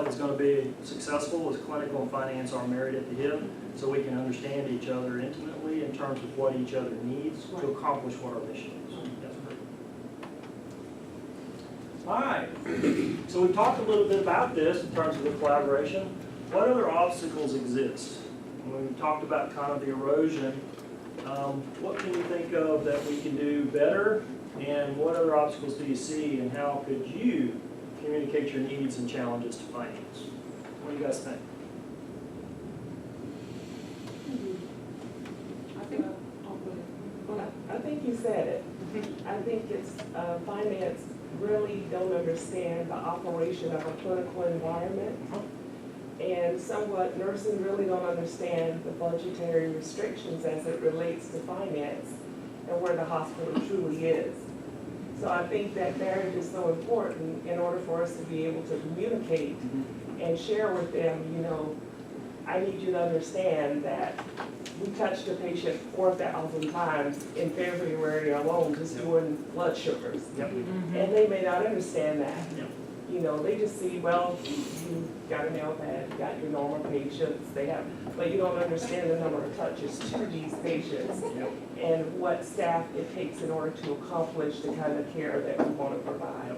is going to be successful as clinical and finance are married at the hip, so we can understand each other intimately in terms of what each other needs to accomplish what our mission is. That's great. All right, so we talked a little bit about this in terms of the collaboration. What other obstacles exist? When we talked about kind of the erosion, what can you think of that we can do better, and what other obstacles do you see, and how could you communicate your needs and challenges to finance? What do you guys think? I think you said it. I think it's finance really don't understand the operation of a clinical environment. And somewhat nursing really don't understand the budgetary restrictions as it relates to finance and where the hospital truly is. So I think that marriage is so important in order for us to be able to communicate and share with them, you know, I need you to understand that we touched a patient 4,000 times in February alone just doing blood sugars. Yep. And they may not understand that. Yep. You know, they just see, well, you got a nail pad, you got your normal patients, they have, but you don't understand the number of touches to these patients Yep. and what staff it takes in order to accomplish the kind of care that we want to provide.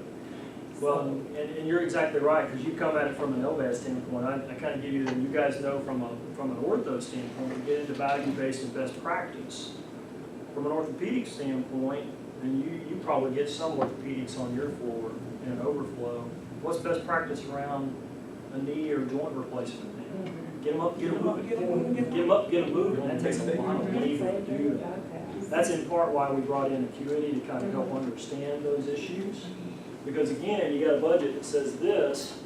Well, and you're exactly right, because you come at it from an LVAD standpoint. I kind of give you, and you guys know from an ortho standpoint, we get into value-based and best practice. From an orthopedic standpoint, and you probably get some orthopedics on your floor in an overflow. What's best practice around a knee or joint replacement? Get them up, get them moving. Get them up, get them moving. That takes a lot of believing to do that. That's in part why we brought in Acuity to kind of help understand those issues. Because again, you got a budget that says this,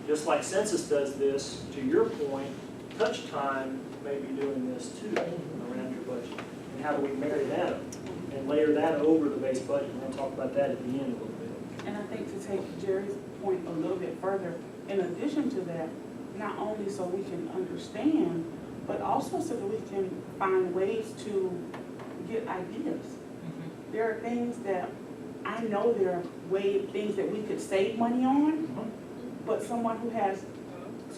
just like census does this, to your point, touch time may be doing this too around your budget. And how do we marry that up and layer that over the base budget? And we'll talk about that at the end a little bit. And I think to take Jerry's point a little bit further, in addition to that, not only so we can understand, but also so that we can find ways to get ideas. There are things that I know there are things that we could save money on, but someone who has,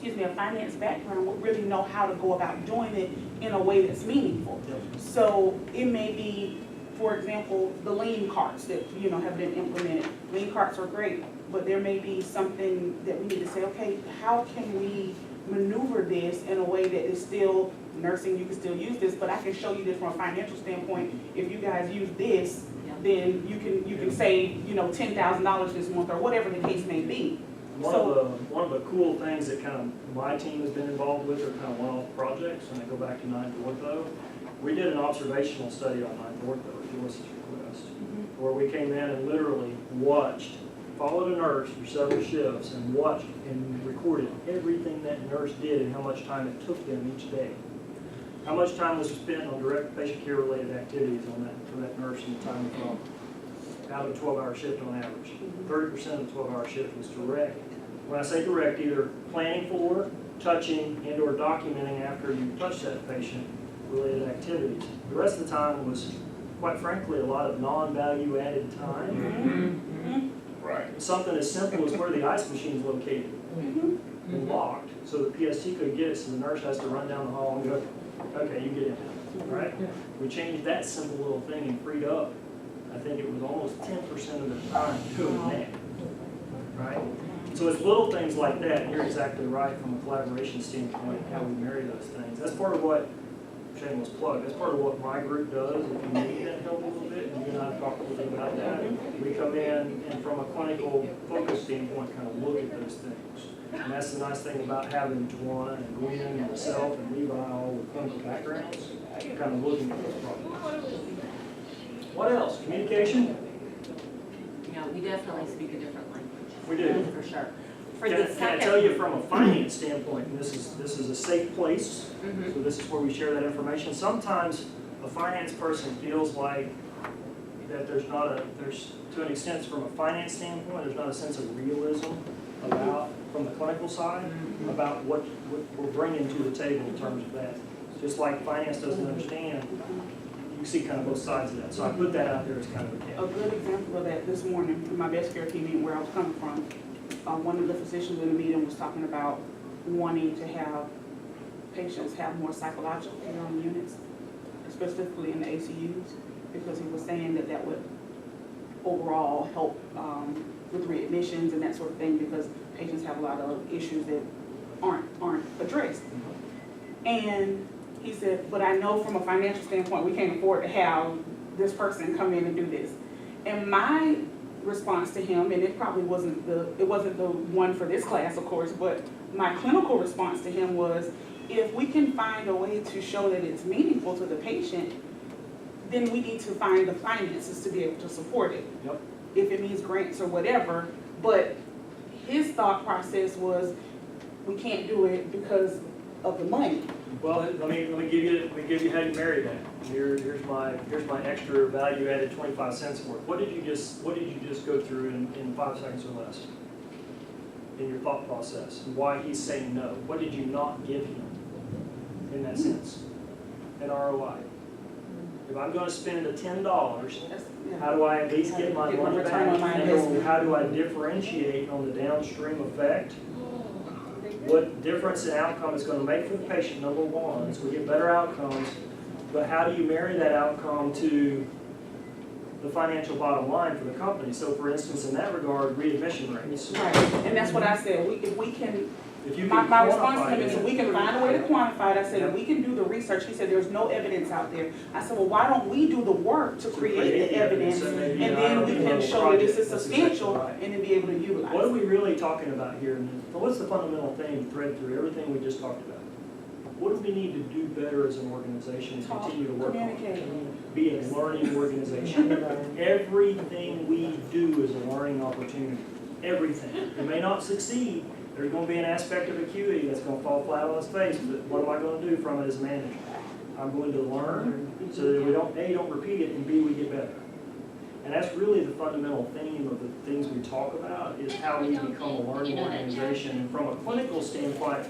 a finance background would really know how to go about doing it in a way that's meaningful. So it may be, for example, the lean carts that have been implemented. Lean carts are great, but there may be something that we need to say, okay, how can we maneuver this in a way that is still nursing, you can still use this, but I can show you this from a financial standpoint. If you guys use this, then you can save $10,000 this month or whatever the case may be. One of the cool things that kind of my team has been involved with are kind of one-off projects, and I go back to Ninth Ortho. We did an observational study on Ninth Ortho at Joyce's request, where we came in and literally followed a nurse for several shifts and watched and recorded everything that nurse did and how much time it took them each day. How much time was spent on direct patient care related activities for that nurse in the time of out of a 12-hour shift on average. 30% of the 12-hour shift was direct. When I say direct, either planning for, touching, and or documenting after you touch that patient related activities. The rest of the time was, quite frankly, a lot of non-value added time. Right. Something as simple as where the ice machine is located and locked, so the PST couldn't get it, so the nurse has to run down the hall and go, okay, you get in. Right? We changed that simple little thing and freed up, I think it was almost 10% of the time doing that. Right? So it's little things like that, and you're exactly right from a collaboration standpoint, how we marry those things. That's part of what, shameless plug, that's part of what my group does. If you need that help a little bit, and you and I have talked a little bit about that, we come in and from a clinical focus standpoint kind of look at those things. And that's the nice thing about having Tawana and Gwen and myself and Levi all with clinical backgrounds, kind of looking at those problems. What else? Communication? Yeah, we definitely speak a different language. We do. For sure. For Can the I second, tell you from a finance standpoint, and this is a safe place, so this is where we share that information. Sometimes a finance person feels like that there's to an extent from a finance standpoint, there's not a sense of realism about, from the clinical side, about what we're bringing to the table in terms of that. Just like finance doesn't understand, you see kind of both sides of that. So I put that out there as kind of a A good example of that this morning in my best care team meeting where I was coming from. one of the physicians in the meeting was talking about wanting to have patients have more psychological care on units, specifically in the ACUs, because he was saying that that would overall help with readmissions and that sort of thing, because patients have a lot of issues that aren't addressed. And he said, but I know from a financial standpoint, we can't afford to have this person come in and do this. And my response to him, and it probably wasn't the one for this class, of course, but my clinical response to him was, if we can find a way to show that it's meaningful to the patient, then we need to find the finances to be able to support it. Yep. If it means grants or whatever, but his thought process was, we can't do it because of the money. Well, let me give you how you marry that. Here's my extra value added 25 cents worth. What did you just go through in 5 seconds or less in your thought process, and why he's saying no? What did you not give him in that sense? An ROI. If I'm going to spend $10, how do I at least get my money back? And how do I differentiate on the downstream effect? What difference an outcome is going to make for the patient, number one, is we get better outcomes, but how do you marry that outcome to the financial bottom line for the company? So for instance, in that regard, readmission rates. Right, and that's what I said, if we can, If you my can response to quantify him is, it, if we can find a way to quantify it, I said, Yeah. if we can do the research, he said, there's no evidence out there. I said, well, why don't we do the work to create the evidence, so and maybe then we can show that this is That's substantial, exactly right. and then be able to utilize What are it. we really talking about here? What's the fundamental thing thread through everything we just talked about? What do we need to do better as an organization to Talk, continue to work on? communicate. Be a learning organization. Everything we do is a learning opportunity. Everything. It may not succeed. There's going to be an aspect of acuity that's going to fall flat on its face, but what am I going to do from it as a manager? I'm going to learn so that we don't repeat it, and B, we get better. And that's really the fundamental theme of the things we talk about, is how we become a learning organization. And from a clinical standpoint,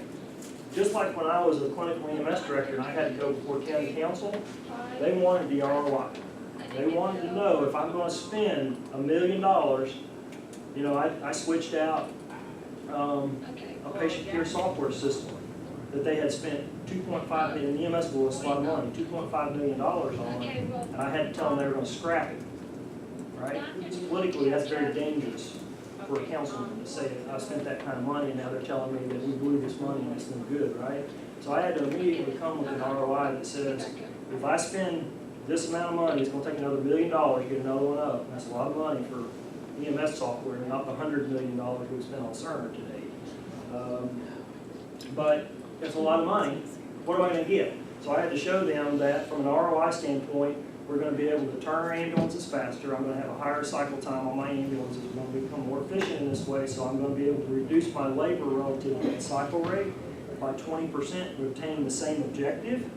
just like when I was a clinical EMS director and I had to go before county council, they wanted the ROI. They wanted to know, if I'm going to spend $1 million, I switched out a patient care software system that they had spent $2.5 million, in the EMS world, it's a lot of money, $2.5 million on it, and I had to tell them they were going to scrap it, right? Politically, that's very dangerous for a councilman to say, I spent that kind of money, and now they're telling me that we blew this money and it's no good, right? So I had to immediately come with an ROI that says, if I spend this amount of money, it's going to take another $1 million to get another one up. And that's a lot of money for EMS software, and not the $100 million we spent on Cerner today. But it's a lot of money. What am I going to get? So I had to show them that from an ROI standpoint, we're going to be able to turn our ambulances faster. I'm going to have a higher cycle time on my ambulances. We're going to become more efficient in this way, so I'm going to be able to reduce my labor relative to the cycle rate by 20%, retaining the same objective.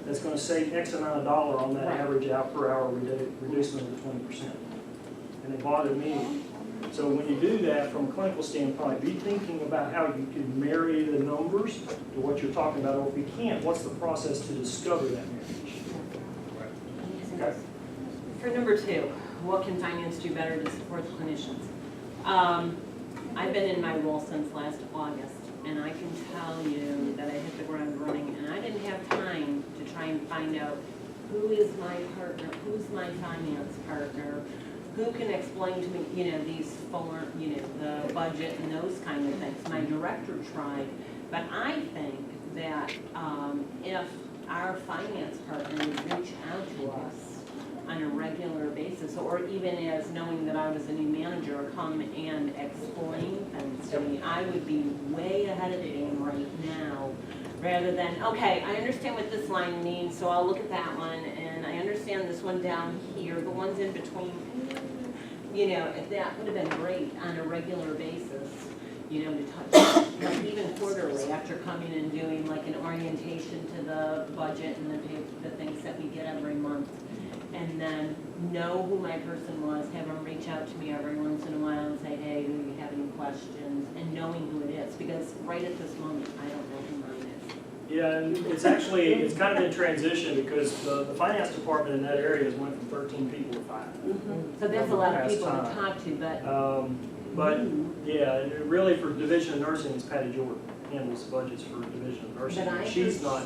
That's going to save X amount of dollar on that average out per hour reducement to 20%. And it bothered me. So when you do that from a clinical standpoint, be thinking about how you can marry the numbers to what you're talking about, or if you can't, what's the process to discover that marriage? Okay. For number 2, what can finance do better to support the clinicians? I've been in my role since last August, and I can tell you that I hit the ground running, and I didn't have time to try and find out who is my partner, who's my finance partner, who can explain to me, these the budget and those kind of things. My director tried, but I think that if our finance partner would reach out to us on a regular basis, or even as knowing that I was a new manager, or come and explain things to me, I would be way ahead of the game right now, rather than, okay, I understand what this line means, so I'll look at that one, and I understand this one down here, the ones in between, that would have been great on a regular basis, to touch, like even quarterly, after coming and doing like an orientation to the budget and the things that we get every month. And then know who my person was, have them reach out to me every once in a while and say, hey, do you have any questions? And knowing who it is, because right at this moment, I don't know who mine is. Yeah, and it's kind of in transition, because the finance department in that area has went from 13 people to 5. So that's a lot of Past people to time. talk to, but But, yeah, and really for Division of Nursing, it's Patty Jordan handles the budgets for Division of Nursing. But I She's not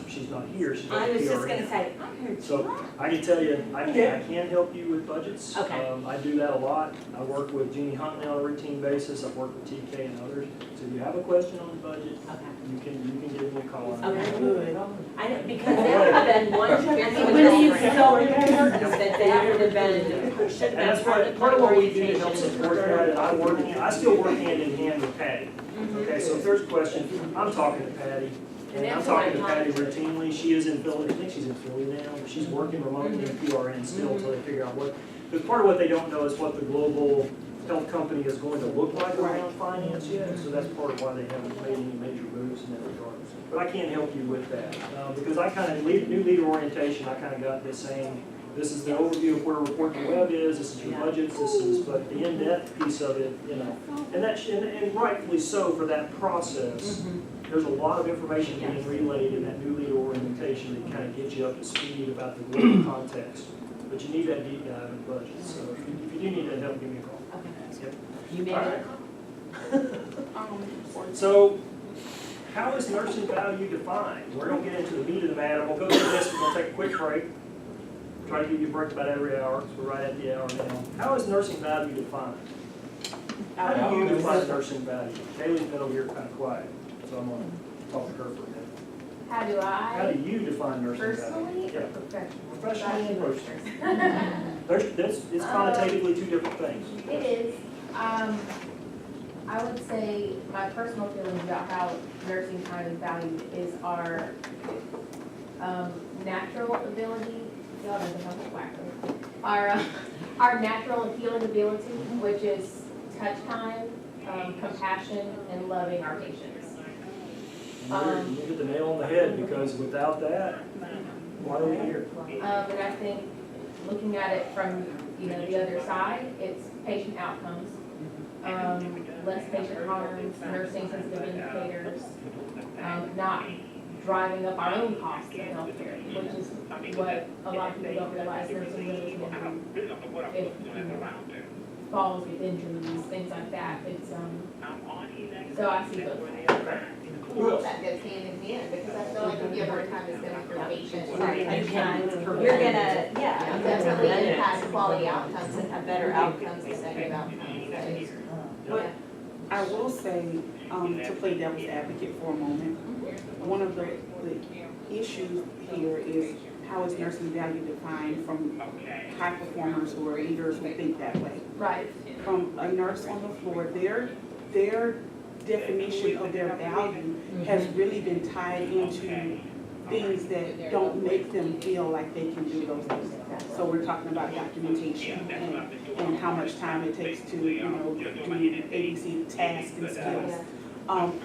here, she's I not was just PRN. gonna say, I heard So I can tell you, I can help you with budgets. Okay. I do that a lot. I work with Jeannie Huntley on a routine basis. I've worked with TK and others. So if you have a question on the budget, Okay. you can give me a call. on it. Okay. Good. I know, because there have been one, I mean, When do you it's so start? important that would have been, should And have that's been part of the part of what we do to help orientation. support that. I still work hand in hand with Patty. Okay, so if there's a question, I'm talking to Patty. And And I'm that's what talking to I'm Patty talking to. routinely. She is in Philly, I think she's in Philly now. She's working remotely in PRN still until they figure out what, because part of what they don't know is what the global health company is going to look like around finance yet. So that's part of why they haven't made any major moves in that regard. But I can't help you with that, because I kind of, new leader orientation, I kind of got this saying, this is the overview of where Report the Web is, this is your budgets, this is, but the in-depth piece of it, you know. And and rightfully so for that process. There's a lot of information being relayed in that new leader orientation that kind of gets you up to speed about the global context. But you need that deep dive in budget, so if you do need that help, give me a call. Okay. Yep. You made All it. right. So, how is nursing value defined? We're gonna get into the meat of the matter. We'll go through this, we're gonna take a quick break. Try to give you a break about every hour, because we're right at the hour now. How is nursing value defined? How do you define nursing value? Kaylee's been over here kind of quiet, so I'm gonna talk to her for a minute. How do How I do you define nursing value? personally Yeah, or professionally? professionally and personally. It's connotatively two different things. It is. I would say my personal feelings about how nursing time is valued is our natural ability, y'all know the whacker. Our natural and healing ability, which is touch time, compassion, and loving our patients. You hit the nail on the head, because without that, why are we here? And I think looking at it from, the other side, it's patient outcomes. Less patient harms, nursing sensitive indicators, not driving up our own costs of healthcare, which is what a lot of people don't realize nursing really can do. If, falls with injuries, things like that, it's, so I see both. Who else? That goes hand in hand, because I feel like if you have more time to spend with your patient, Right. you're gonna, Yeah. definitely impact quality outcomes and Have better outcomes instead of outcomes. But I will say, to play devil's advocate for a moment, one of the issues here is how is nursing value defined from high performers who are leaders who think that way. Right. From a nurse on the floor, their definition of their value has really been tied into things that don't make them feel like they can do those things. So we're talking about documentation and how much time it takes to, do ABC tasks and skills.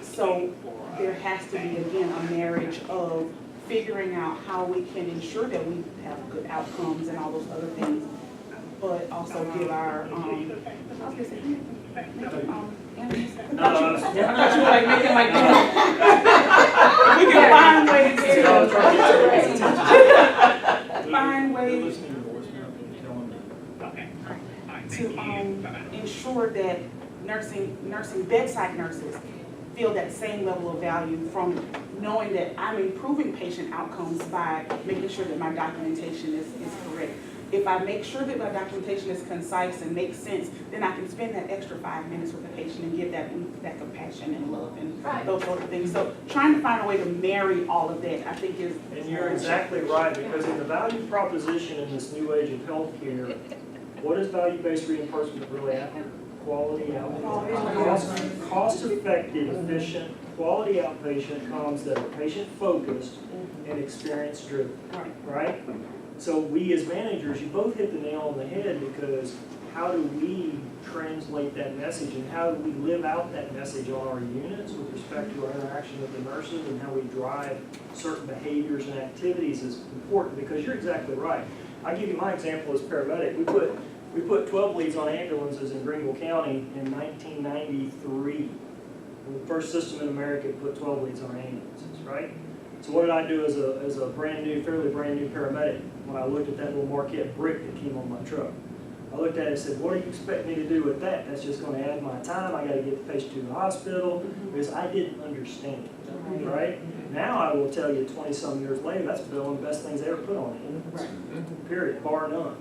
So there has to be, again, a marriage of figuring out how we can ensure that we have good outcomes and all those other things, but also give our, I was gonna say, No, I thought you were like making like, we can find ways I was trying to get somebody's attention. find They're ways listening to your voicemail, telling them. to ensure that nursing bedside nurses feel that same level of value from knowing that I'm improving patient outcomes by making sure that my documentation is correct. If I make sure that my documentation is concise and makes sense, then I can spend that extra 5 minutes with the patient and give that compassion and love and Right. those sort of things. So trying to find a way to marry all of that, I think is. And you're exactly right, because in the value proposition in this new age of healthcare, what is value-based reimbursement really after? Quality outpatient. Cost-effective, efficient, quality outpatient comms that are patient-focused and experience-driven, right? So we as managers, you both hit the nail on the head, because how do we translate that message and how do we live out that message on our units with respect to our interaction with the nurses and how we drive certain behaviors and activities is important, because you're exactly right. I'll give you my example as paramedic. We put 12 leads on ambulances in Greenville County in 1993. We're the first system in America to put 12 leads on our ambulances, right? So what did I do as a fairly brand new paramedic when I looked at that little Marquette brick that came on my truck? I looked at it and said, what do you expect me to do with that? That's just gonna add my time, I gotta get the patient to the hospital, because I didn't understand it, right? Now I will tell you, 20-some years later, that's one of the best things they ever put on it, period, bar none.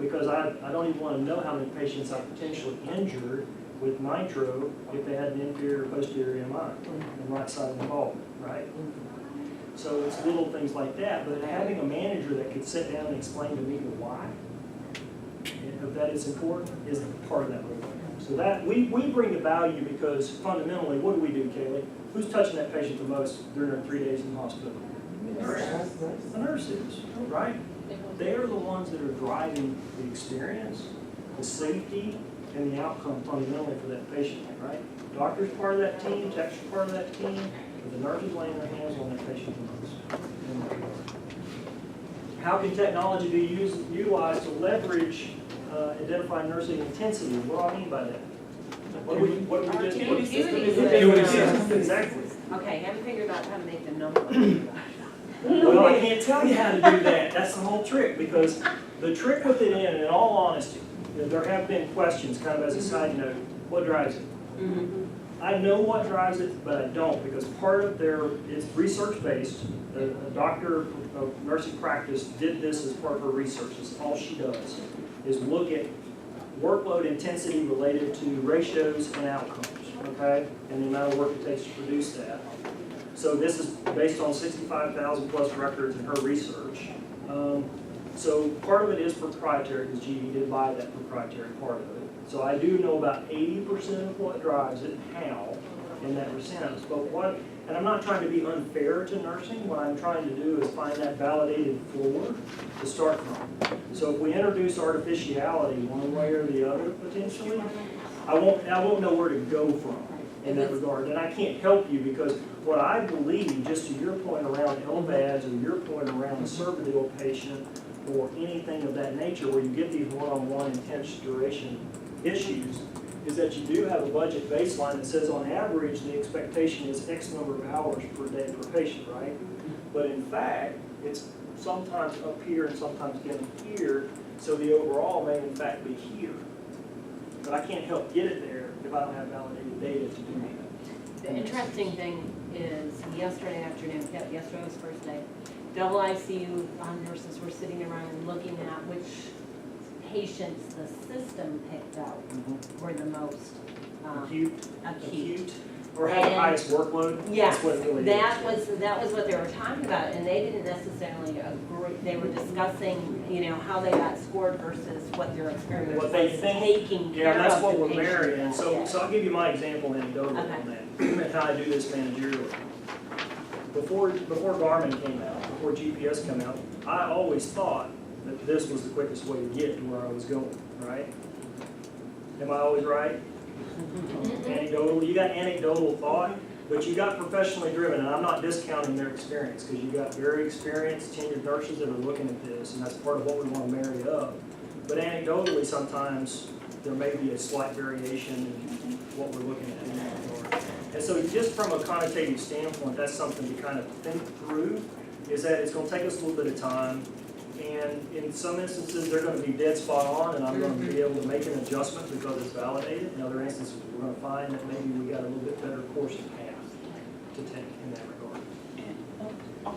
Because I don't even wanna know how many patients I potentially injured with nitro if they had an inferior or posterior MI, and right side involvement, right? So it's little things like that, but having a manager that could sit down and explain to me the why, and that it's important, is part of that program. So that, we bring the value because fundamentally, what do we do, Kaylee? Who's touching that patient the most during their 3 days in the hospital? The nurses, right? They are the ones that are driving the experience, the safety, and the outcome fundamentally for that patient, right? Doctor's part of that team, tech's part of that team, but the nurse is laying their hands on that patient the most. How can technology be utilized to leverage identify nursing intensity? What do I mean by that? What do we just? Acuity Acuity. Exactly. Okay, haven't figured out how to make the number. Well, I can't tell you how to do that. That's the whole trick, because the trick with it in all honesty, there have been questions, kind of as a side note, what drives it? I know what drives it, but I don't, because part of it's research-based. A doctor of nursing practice did this as part of her research. That's all she does, is look at workload intensity related to ratios and outcomes, okay? And the amount of work it takes to produce that. So this is based on 65,000 plus records in her research. So part of it is proprietary, because GE did buy that proprietary part of it. So I do know about 80% of what drives it, and how, in that sense. But and I'm not trying to be unfair to nursing. What I'm trying to do is find that validated floor to start from. So if we introduce artificiality one way or the other, potentially, I won't know where to go from in that regard. And I can't help you, because what I believe, just to your point around LVADs or your point around a Cervidil patient or anything of that nature where you get these one-on-one intense duration issues, is that you do have a budget baseline that says on average the expectation is X number of hours per day per patient, right? But in fact, it's sometimes up here and sometimes down here, so the overall may in fact be here. But I can't help get it there if I don't have validated data to do that. The interesting thing is, yesterday afternoon, yesterday was first day, double ICU nurses were sitting around and looking at which patients the system picked out were the most acute. Or had the highest workload? Yes, That's what it really that is. was what they were talking about, and they didn't necessarily agree. They were discussing, how they got scored versus what their experience What was they think. taking care Yeah, of that's what the we're patient. marrying. So Yeah. I'll give you my example anecdotal on that, and how I do this managerially. Before Garmin came out, before GPS came out, I always thought that this was the quickest way to get to where I was going, right? Am I always right? Anecdotal, you got anecdotal thought, but you got professionally driven, and I'm not discounting their experience, because you got very experienced tenured nurses that are looking at this, and that's part of what we want to marry up. But anecdotally, sometimes there may be a slight variation in what we're looking at in that regard. And so just from a connotative standpoint, that's something to kind of think through, is that it's going to take us a little bit of time. And in some instances, they're going to be dead spot on, and I'm going to be able to make an adjustment because it's validated. In other instances, we're going to find that maybe we got a little bit better course of path to take in that regard.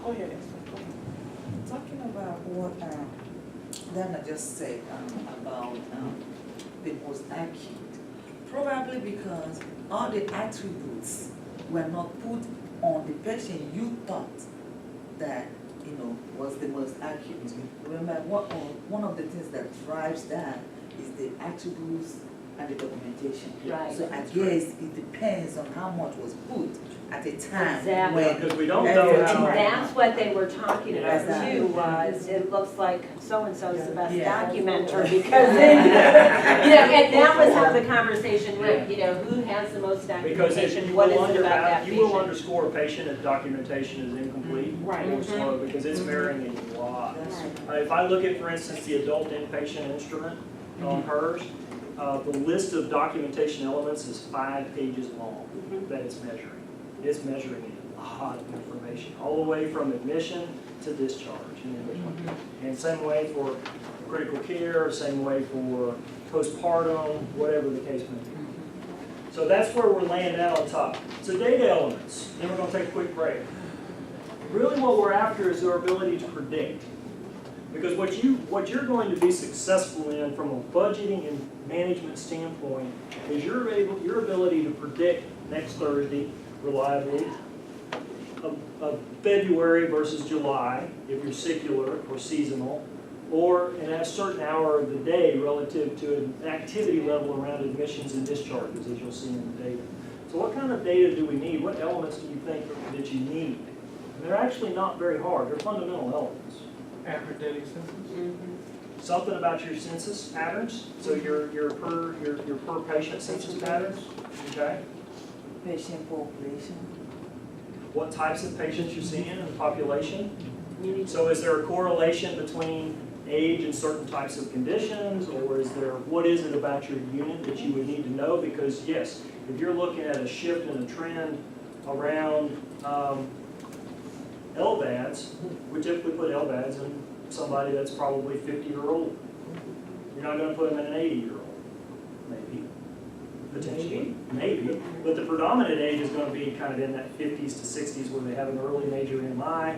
Go ahead, Esther. Go ahead. Talking about what Dana just said about the most acute, probably because all the attributes were not put on the patient you thought that was the most acute. Remember, one of the things that drives that is the attributes and the documentation. Right. So I guess it depends on how much was put at a time Exactly. when. Because we don't know And how. that's what they were talking about Exactly. too, was it looks like so-and-so's the best Yeah. documenter because they, and that was how the conversation went, who has the most Because if documentation, you what will is it about that you will patient? underscore a patient if documentation is incomplete Right. or slow, because it's varying a lot. That's If I look at, for instance, the adult inpatient instrument on hers, the list of documentation elements is 5 pages long that it's measuring. it's measuring a lot of information, all the way from admission to discharge and everything. And same way for critical care, same way for postpartum, whatever the case may be. So that's where we're laying out on top. So data elements, then we're gonna take a quick break. Really what we're after is our ability to predict. Because what you're going to be successful in from a budgeting and management standpoint is your ability to predict next Thursday reliably, of February versus July, if you're secular or seasonal, or in a certain hour of the day relative to an activity level around admissions and discharges, as you'll see in the data. So what kind of data do we need? What elements do you think that you need? And they're actually not very hard. They're fundamental elements. Average daily census? Something about your census patterns, so your per patient census patterns, okay? Patient population. What types of patients you're seeing in the population? So is there a correlation between age and certain types of conditions, or is there, what is it about your unit that you would need to know? Because yes, if you're looking at a shift in a trend around LVADs, we typically put LVADs in somebody that's probably 50 or older. You're not gonna put them in an 80-year-old, maybe, potentially, maybe. But the predominant age is gonna be kind of in that 50s to 60s where they have an early major MI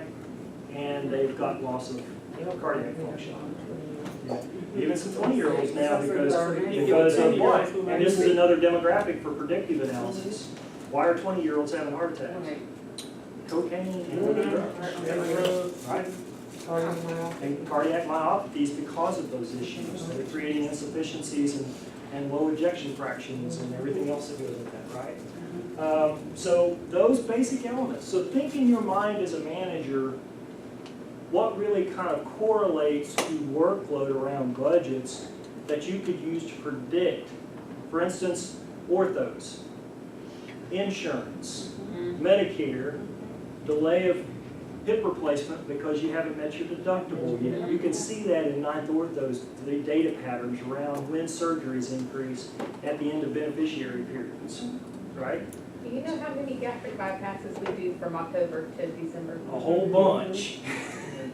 and they've got loss of cardiac function. Yeah. Even some 20-year-olds now because of what? And this is another demographic for predictive analysis. Why are 20-year-olds having heart attacks? Cocaine, right? And cardiac myopathies because of those issues. They're creating insufficiencies and low ejection fractions and everything else that goes with that, right? So those basic elements. So think in your mind as a manager, what really kind of correlates to workload around budgets that you could use to predict. For instance, orthos, insurance, Medicare, delay of hip replacement because you haven't met your deductible yet. You can see that in Ninth Orthos, the data patterns around when surgeries increase at the end of beneficiary periods, right? Do you know how many gastric bypasses we do from October to December? A whole bunch.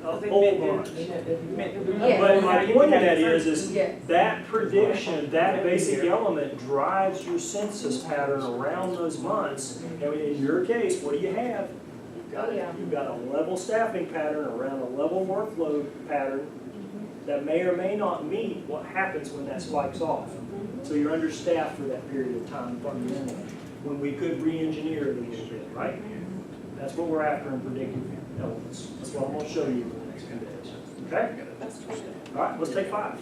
A whole bunch. Yes. But my point of that is Yes. that prediction, that basic element drives your census pattern around those months. And in your case, what do you have? You've got a level staffing pattern around a level workload pattern that may or may not meet what happens when that spikes off. So you're understaffed for that period of time fundamentally, when we could re-engineer it a little bit, right? That's what we're after in predictive elements. That's what I'm going to show you in the next few days. Okay? All right, let's take 5.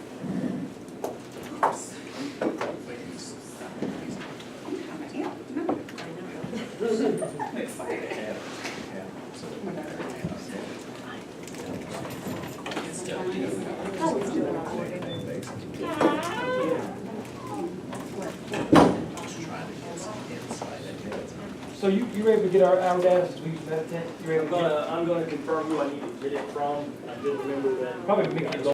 So you able to get our data since we use that tent? You able to get? I'm gonna confirm who I need to get it from. I did remember that. Probably Mickey.